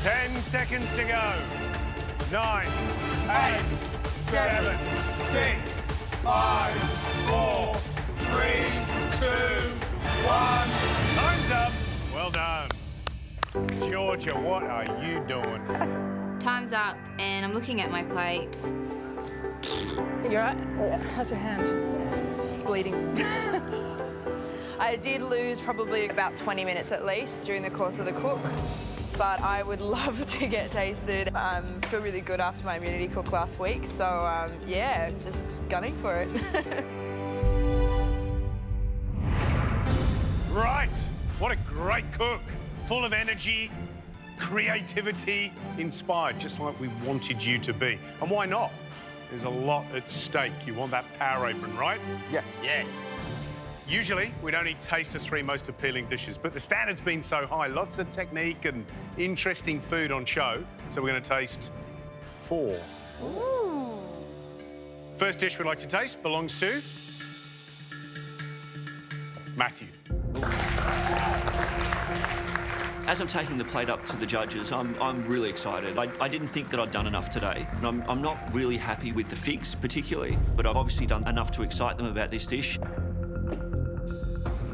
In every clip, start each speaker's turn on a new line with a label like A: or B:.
A: 10 seconds to go. 9, 8, 7, 6, 5, 4, 3, 2, 1. Time's up. Well done. Georgia, what are you doing?
B: Time's up, and I'm looking at my plate.
C: You all right? How's your hand? Bleeding. I did lose probably about 20 minutes at least during the course of the cook, but I would love to get tasted. I feel really good after my immunity cook last week, so yeah, just gunning for it.
A: Right, what a great cook. Full of energy, creativity, inspired, just like we wanted you to be. And why not? There's a lot at stake. You want that power apron, right?
D: Yes.
A: Yes. Usually, we'd only taste the 3 most appealing dishes, but the standard's been so high, lots of technique and interesting food on show, so we're going to taste 4.
B: Ooh.
A: First dish we'd like to taste belongs to Matthew.
E: As I'm taking the plate up to the judges, I'm really excited. I didn't think that I'd done enough today. And I'm not really happy with the figs particularly, but I've obviously done enough to excite them about this dish.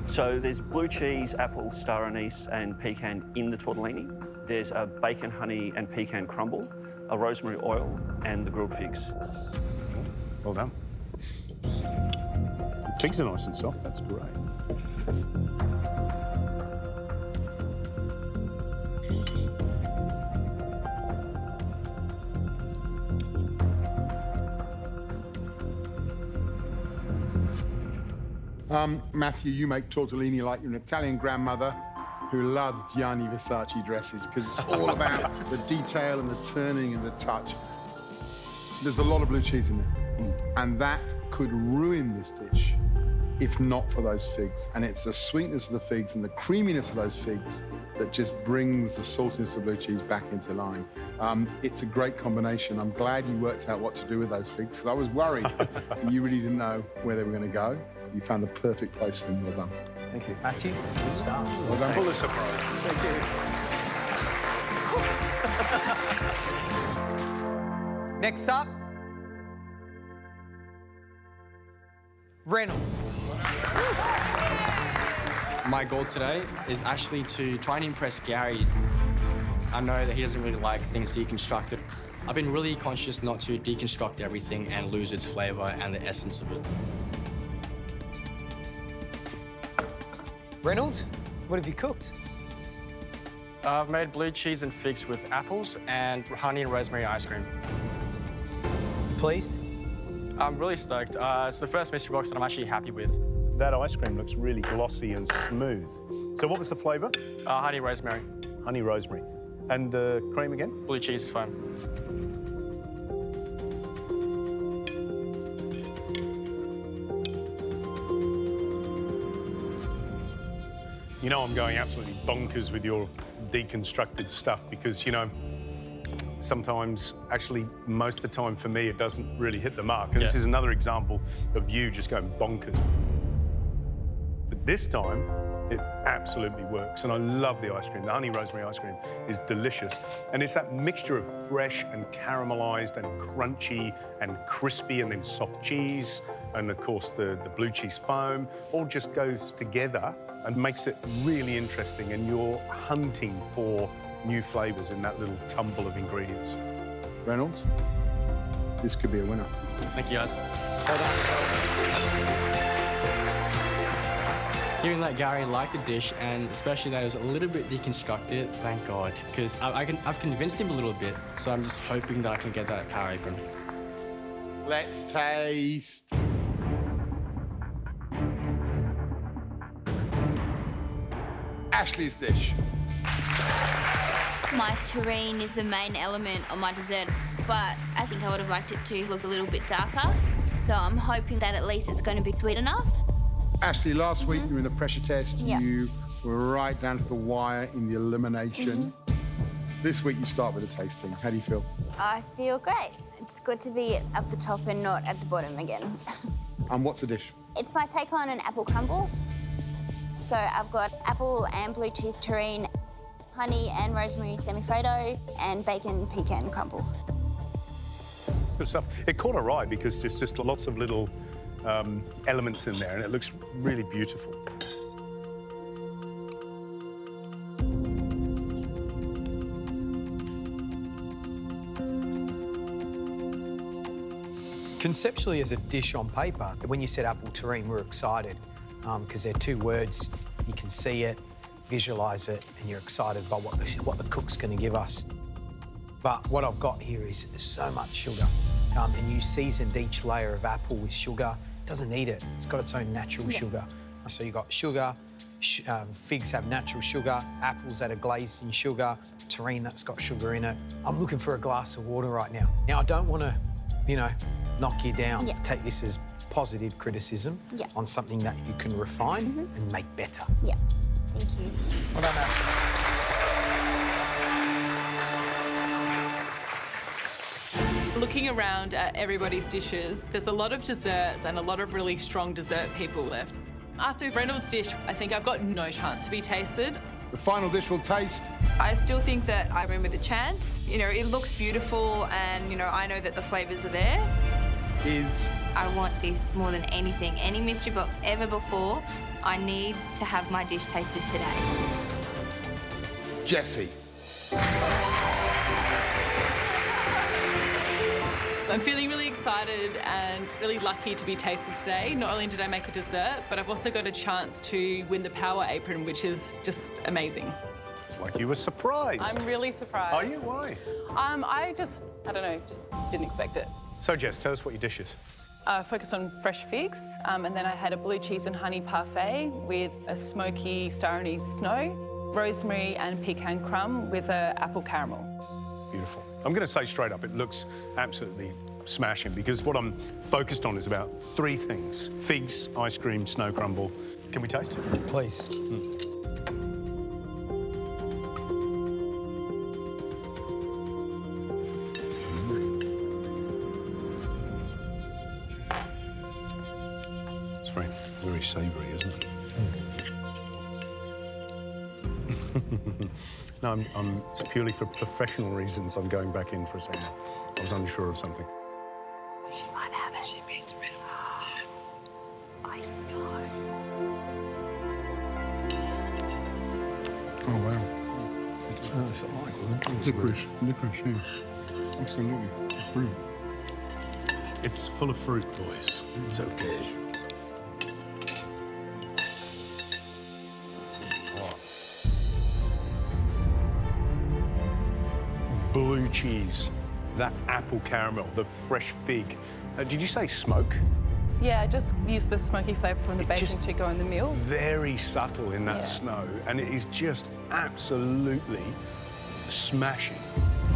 E: So there's blue cheese, apple, star anise and pecan in the tortellini. There's a bacon, honey and pecan crumble, a rosemary oil and the grilled figs.
A: Well done. The figs are nice and soft, that's great.
F: Matthew, you make tortellini like you're an Italian grandmother who loves Gianni Versace dresses because it's all about the detail and the turning and the touch. There's a lot of blue cheese in there, and that could ruin this dish if not for those figs. And it's the sweetness of the figs and the creaminess of those figs that just brings the saltiness of blue cheese back into line. It's a great combination. I'm glad you worked out what to do with those figs, because I was worried you really didn't know where they were going to go. You found the perfect place for them. Well done.
D: Thank you. Matthew, good start.
F: Well done.
A: Full of surprise.
D: Thank you. Next up, Reynolds.
G: My goal today is actually to try and impress Gary. I know that he doesn't really like things deconstructed. I've been really conscious not to deconstruct everything and lose its flavour and the essence of it.
D: Reynolds, what have you cooked?
G: I've made blue cheese and figs with apples and honey and rosemary ice cream.
D: Pleased?
G: I'm really stoked. It's the first mystery box that I'm actually happy with.
A: That ice cream looks really glossy and smooth. So what was the flavour?
G: Honey rosemary.
A: Honey rosemary. And the cream again?
G: Blue cheese foam.
A: You know I'm going absolutely bonkers with your deconstructed stuff because, you know, sometimes, actually, most of the time for me, it doesn't really hit the mark. And this is another example of you just going bonkers. But this time, it absolutely works. And I love the ice cream. The honey rosemary ice cream is delicious. And it's that mixture of fresh and caramelized and crunchy and crispy and then soft cheese. And of course, the blue cheese foam all just goes together and makes it really interesting. And you're hunting for new flavours in that little tumble of ingredients.
F: Reynolds, this could be a winner.
G: Thank you, guys.
F: Well done.
G: Hearing that Gary liked the dish, and especially that it was a little bit deconstructed, thank God, because I've convinced him a little bit, so I'm just hoping that I can get that power apron.
F: Let's taste. Ashley's dish.
B: My terrine is the main element of my dessert, but I think I would have liked it to look a little bit darker. So I'm hoping that at least it's going to be sweet enough.
F: Ashley, last week you were in the pressure test.
B: Yeah.
F: You were right down to the wire in the elimination. This week you start with a tasting. How do you feel?
B: I feel great. It's good to be at the top and not at the bottom again.
F: And what's the dish?
B: It's my take on an apple crumble. So I've got apple and blue cheese terrine, honey and rosemary semifreddo, and bacon pecan crumble.
A: Good stuff. It caught our eye because there's just lots of little elements in there, and it looks really beautiful.
D: Conceptually, as a dish on paper, when you said apple terrine, we're excited because they're two words. You can see it, visualise it, and you're excited by what the cook's going to give us. But what I've got here is so much sugar, and you seasoned each layer of apple with sugar. It doesn't need it. It's got its own natural sugar. So you've got sugar, figs have natural sugar, apples that are glazed in sugar, terrine that's got sugar in it. I'm looking for a glass of water right now. Now, I don't want to, you know, knock you down.
B: Yeah.
D: Take this as positive criticism on something that you can refine and make better.
B: Yeah, thank you.
D: Well done, Ashley.
H: Looking around at everybody's dishes, there's a lot of desserts and a lot of really strong dessert people left. After Reynolds' dish, I think I've got no chance to be tasted.
F: The final dish will taste.
C: I still think that I remember the chance. You know, it looks beautiful and, you know, I know that the flavours are there.
F: Is
B: I want this more than anything. Any mystery box ever before, I need to have my dish tasted today.
F: Jessie.
H: I'm feeling really excited and really lucky to be tasted today. Not only did I make a dessert, but I've also got a chance to win the Power Apron, which is just amazing.
A: It's like you were surprised.
I: I'm really surprised.
A: Are you? Why?
I: I don't know, just didn't expect it.
A: So, Jess, tell us what your dish is.
I: Focused on fresh figs, and then I had a blue cheese and honey parfait with a smoky star anise snow, rosemary and pecan crumb with an apple caramel.
A: Beautiful. I'm going to say straight up, it looks absolutely smashing because what I'm focused on is about three things: figs, ice cream, snow crumble. Can we taste it?
D: Please.
A: It's very savoury, isn't it? No, it's purely for professional reasons. I'm going back in for a second. I was unsure of something.
C: She might have it. She beats rid of dessert. I know.
F: Oh, wow.
D: Oh, it's all right.
F: Licorice, yeah. Absolutely. It's brilliant.
A: It's full of fruit, boys. It's okay. Blue cheese, that apple caramel, the fresh fig. Did you say smoke?
I: Yeah, I just used the smoky flavour from the bacon to go in the meal.
A: Very subtle in that snow, and it is just absolutely smashing.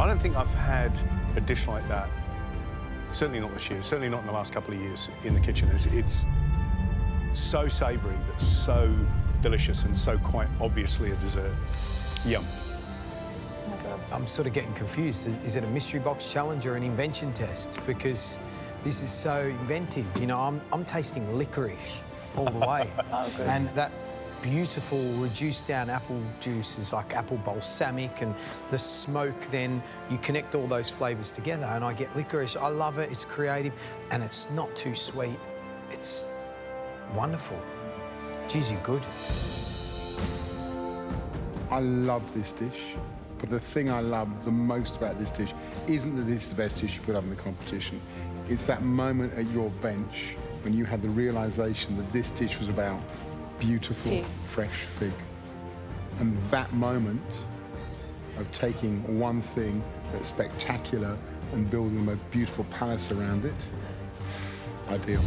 A: I don't think I've had a dish like that, certainly not this year, certainly not in the last couple of years in the kitchen. It's so savoury, but so delicious and so quite obviously a dessert. Yum.
D: I'm sort of getting confused. Is it a mystery box challenge or an invention test? Because this is so inventive. You know, I'm tasting licorice all the way. And that beautiful reduced down apple juice is like apple balsamic, and the smoke, then you connect all those flavours together and I get licorice. I love it, it's creative, and it's not too sweet. It's wonderful. Geez, you're good.
F: I love this dish, but the thing I love the most about this dish isn't that this is the best dish you put up in the competition. It's that moment at your bench when you had the realisation that this dish was about beautiful, fresh fig. And that moment of taking one thing that's spectacular and building the most beautiful palace around it, ideal.